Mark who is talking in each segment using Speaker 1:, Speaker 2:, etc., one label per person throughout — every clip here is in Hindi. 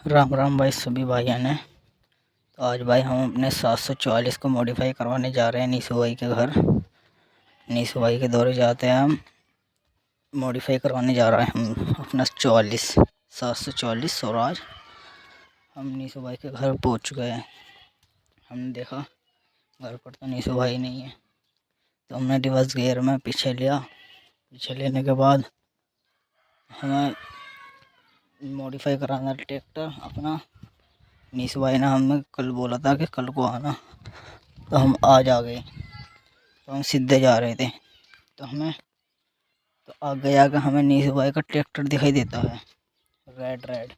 Speaker 1: राम राम भाई सभी भाइयों ने। तो आज भाई हम अपने 744 को मॉडिफाई करवाने जा रहे हैं नीसू भाई के घर। नीसू भाई के दौरे जाते हैं हम, मॉडिफाई करवाने जा रहे हैं हम अपना 744 स्वराज। हम नीसू भाई के घर पहुंच चुके हैं। हमने देखा घर पर तो नीसू भाई नहीं है, तो हमने रिवर्स गियर में पीछे लिया। पीछे लेने के बाद हमें मॉडिफाई कराना ट्रैक्टर अपना। नीसू भाई ने हमें कल बोला था कि कल को आना, तो हम आज आ गए। तो हम सीधे जा रहे थे, तो आगे आगे हमें नीसू भाई का ट्रैक्टर दिखाई देता है, रेड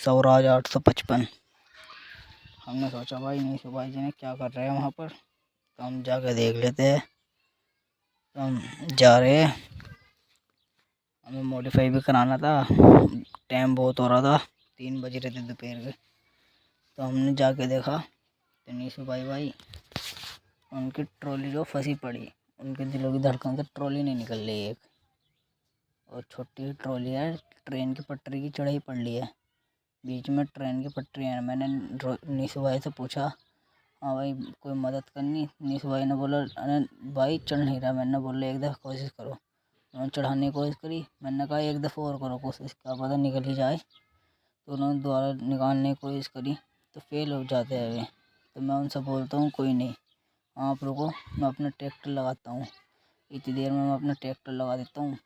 Speaker 1: स्वराज 855। हमने सोचा भाई नीसू भाई जी ने क्या कर रहे हैं वहाँ पर, तो हम जाके देख लेते हैं। तो हम जा रहे हैं, हमें मॉडिफाई भी कराना था। टाइम बहुत हो रहा था, 3 बज रहे थे दोपहर के। तो हमने जाके देखा तो नीसू भाई उनकी ट्रॉली जो फंसी पड़ी, उनके दिलों की धड़कन से ट्रॉली नहीं निकल रही एक, और छोटी ट्रॉली है, ट्रेन की पटरी की चढ़ाई पड़ ली है, बीच में ट्रेन की पटरी है। मैंने नीसू भाई से पूछा, हाँ भाई कोई मदद करनी? नीसू भाई ने बोला, अरे भाई चढ़ नहीं रहा। मैंने बोला एक दफ़ा कोशिश करो। उन्होंने चढ़ाने की कोशिश करी, मैंने कहा एक दफ़ा और करो कोशिश, क्या पता निकल ही जाए। तो उन्होंने दोबारा निकालने की कोशिश करी तो फेल हो जाते हैं वे। तो मैं उनसे बोलता हूँ कोई नहीं, आप रुको, मैं अपना ट्रैक्टर लगाता हूँ। इतनी देर में मैं अपना ट्रैक्टर लगा देता हूँ।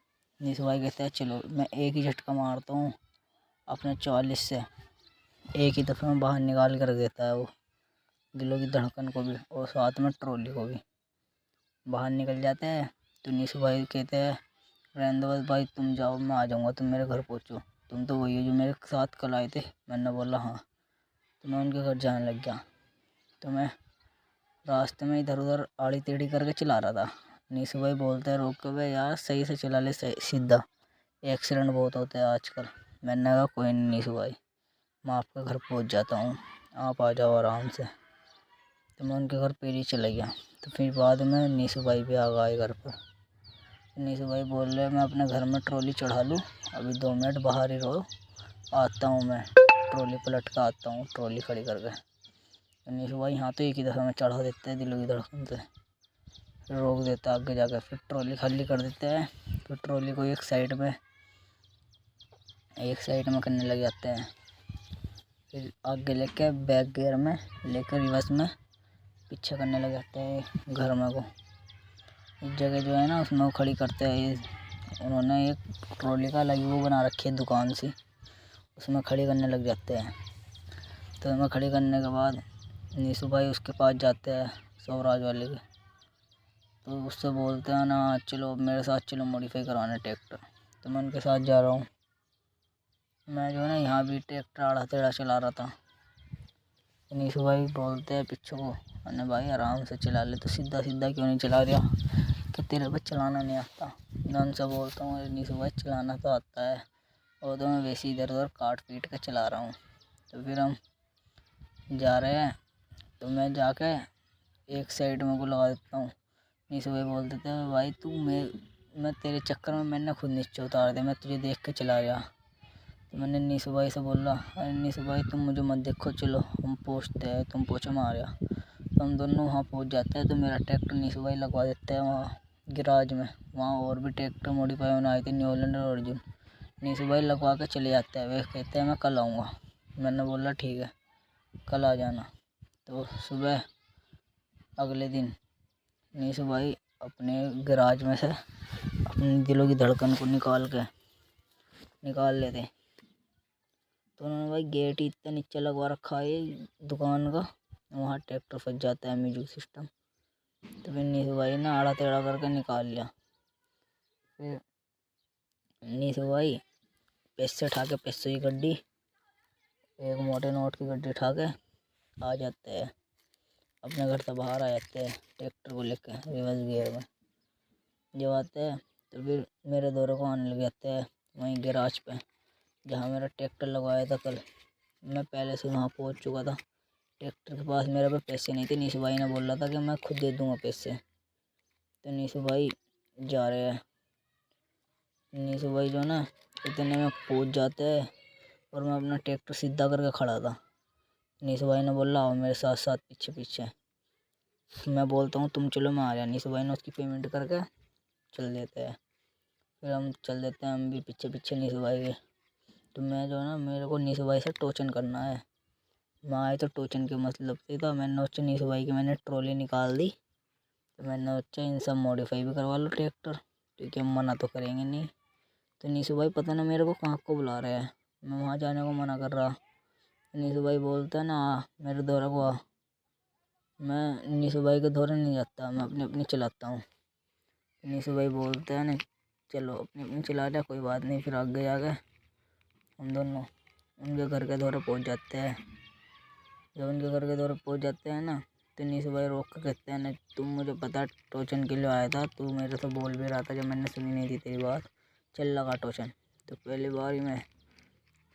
Speaker 1: नीसू भाई कहते हैं चलो। मैं एक ही झटका मारता हूँ अपने 44 से, एक ही दफ़े में बाहर निकाल कर देता है वो, दिलों की धड़कन को भी और साथ में ट्रॉली को भी बाहर निकल जाते हैं। तो नीसू भाई कहते हैं, रहने दो बस भाई, तुम जाओ, मैं आ जाऊँगा, तुम मेरे घर पहुँचो, तुम तो वही हो जो मेरे साथ कल आए थे। मैंने बोला हाँ। तो मैं उनके घर जाने लग गया। तो मैं रास्ते में इधर उधर आड़ी टेढ़ी करके चला रहा था। नीसू भाई बोलते हैं रोक के, भाई यार सही से चला ले, सही सीधा, एक्सीडेंट बहुत होते हैं आजकल। मैंने कहा कोई नहीं नीसू भाई, मैं आपके घर पहुंच जाता हूँ, आप आ जाओ आराम से। तो मैं उनके घर पे ही चला गया। तो फिर बाद में नीसू भाई भी आ गए घर पर। नीसू भाई बोल रहे मैं अपने घर में ट्रॉली चढ़ा लूँ, अभी 2 मिनट बाहर ही रहो, आता हूँ मैं, ट्रॉली पलट कर आता हूँ ट्रॉली खड़ी करके। तो नीसू भाई यहाँ तो एक ही दफ़ा में चढ़ा देते हैं दिलों की धड़कन से, फिर रोक देता आगे जाकर, फिर ट्रॉली खाली कर देते हैं। फिर ट्रॉली को एक साइड में करने लग जाते हैं। फिर आगे लेके बैक गियर में लेकर रिवर्स में पीछे करने लग जाते हैं घर में को। इस जगह जो है ना उसमें वो खड़ी करते हैं। उन्होंने एक ट्रॉली का अलग वो बना रखी है दुकान सी, उसमें खड़ी करने लग जाते हैं। तो उसमें खड़ी करने के बाद नीसू भाई उसके पास जाते हैं स्वराज वाले के। तो उससे बोलते हैं ना चलो मेरे साथ चलो मॉडिफाई करवाने ट्रैक्टर। तो मैं उनके साथ जा रहा हूँ। मैं जो है ना यहाँ भी ट्रैक्टर आड़ा टेढ़ा चला रहा था। नीसू भाई बोलते हैं पीछे को, अरे भाई आराम से चला ले, तो सीधा सीधा क्यों नहीं चला रहा, कि तेरे को चलाना नहीं आता? मैं उनसे बोलता हूँ नीसू भाई चलाना तो आता है, और तो मैं वैसे इधर उधर काट पीट कर चला रहा हूँ। तो फिर हम जा रहे हैं, तो मैं जाके एक साइड में को लगा देता हूँ। नीसू भाई बोल देते हैं भाई तू मैं तेरे चक्कर में मैंने खुद नीचे उतार दिया, मैं तुझे देख के चला गया। तो मैंने नीसू भाई से बोला, अरे नीसू भाई तुम मुझे मत देखो, चलो हम पहुँचते हैं, तुम पहुँचो मारे। तो हम दोनों वहाँ पहुँच जाते हैं। तो मेरा ट्रैक्टर नीसू भाई लगवा देते हैं वहाँ गैराज में। वहाँ और भी ट्रैक्टर मॉडिफाई होने आए थे, न्यू हॉलैंड और अर्जुन। नीसू भाई लगवा के चले जाते हैं। वे कहते हैं मैं कल आऊँगा। मैंने बोला ठीक है कल आ जाना। तो सुबह अगले दिन नीसू भाई अपने गैराज में से अपने दिलों की धड़कन को निकाल लेते। तो उन्होंने भाई गेट ही इतना नीचे लगवा रखा है दुकान का, वहाँ ट्रैक्टर फंस जाता है म्यूजिक सिस्टम। तो फिर नीसू भाई ने आड़ा टेढ़ा करके निकाल लिया। फिर नीसू भाई पैसे उठा के, पैसे की गड्डी, एक मोटे नोट की गड्डी उठा के आ जाते हैं, अपने घर से बाहर आ जाते हैं ट्रैक्टर को लेकर रिवर्स गियर में। जब आते हैं तो फिर मेरे दौरे को आने लग जाते हैं वहीं गैराज पे जहाँ मेरा ट्रैक्टर लगवाया था कल। मैं पहले से वहाँ पहुँच चुका था। ट्रैक्टर के पास मेरे पे पैसे नहीं थे, नीसू भाई ने बोला था कि मैं खुद दे दूँगा पैसे। तो नीसू भाई जा रहे हैं। नीसू भाई जो ना इतने में पहुँच जाते हैं और मैं अपना ट्रैक्टर सीधा करके खड़ा था। नीसू भाई ने बोला आओ मेरे साथ साथ पीछे पीछे। मैं बोलता हूँ तुम चलो मैं आ रहा। नीसू भाई ने उसकी पेमेंट करके चल देते हैं। फिर हम चल देते हैं हम भी पीछे पीछे नीसू भाई के। तो मैं जो है ना मेरे को नीसू भाई से टोचन करना है। मैं आए तो टोचन के मतलब से था। मैंने उससे नीसू भाई की मैंने ट्रॉली निकाल दी। तो मैंने उससे इन सब मॉडिफाई भी करवा लो ट्रैक्टर, क्योंकि हम मना तो करेंगे नहीं। तो नीसू भाई पता ना मेरे को कहाँ को बुला रहे हैं। मैं वहाँ जाने को मना कर रहा। नीसू भाई बोलता है ना आ मेरे दौरा को आ। मैं नीसू भाई के दौरे नहीं जाता, मैं अपनी अपनी चलाता हूँ। नीसू भाई बोलते हैं ना चलो अपनी अपनी चला ले कोई बात नहीं। फिर आगे जाके हम दोनों उनके घर के दौरे पहुँच जाते हैं। जब उनके घर के दौरे पहुँच जाते हैं ना तो नीसू भाई रोक कर कहते हैं ना तुम मुझे पता टोचन के लिए आया था, तू मेरे से बोल भी रहा था जब मैंने सुनी नहीं थी तेरी बात, चल लगा टोचन। तो पहली बार ही में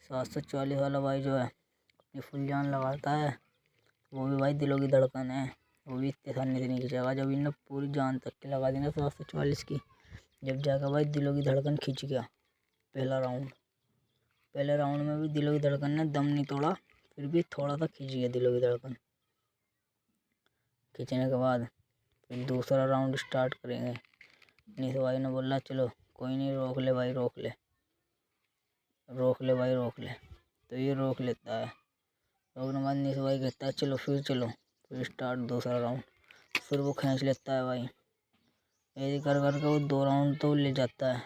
Speaker 1: 744 वाला भाई जो है अपनी फुल जान लगाता है। वो भी भाई दिलों की धड़कन है, वो भी इतने आसानी से नहीं खींचेगा। जब इन्होंने पूरी जान तक की लगा दी ना 744 की, जब जाकर भाई दिलों की धड़कन खींच गया पहला राउंड। पहले राउंड में भी दिलों की धड़कन ने दम नहीं तोड़ा, फिर भी थोड़ा सा खींच गया दिलों की धड़कन। खींचने के बाद फिर दूसरा राउंड स्टार्ट करेंगे। नीसू भाई ने बोला चलो कोई नहीं रोक ले भाई रोक ले, रोक ले भाई रोक ले। तो ये रोक लेता है। रोकने के बाद नीसू भाई कहता है चलो फिर स्टार्ट दूसरा राउंड। फिर वो खींच लेता है भाई। ऐसे कर करके वो 2 राउंड तो ले जाता है।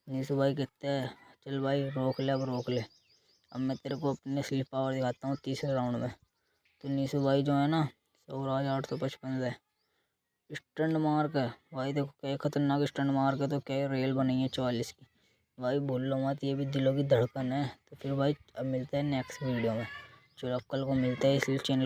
Speaker 1: नीसू भाई कहते हैं चल भाई रोक ले अब रोक ले। अब मैं तेरे को अपने असली पावर दिखाता हूँ तीसरे राउंड में। तो नीसू भाई जो है ना स्वराज 855 से स्टंट मार के भाई देखो क्या खतरनाक स्टंट मार के तो क्या रेल बनी है 44 की। भाई भूल लो मत ये भी दिलों की धड़कन है। तो फिर भाई अब मिलते हैं नेक्स्ट वीडियो में। चलो अब कल को मिलते हैं, इसलिए चैनल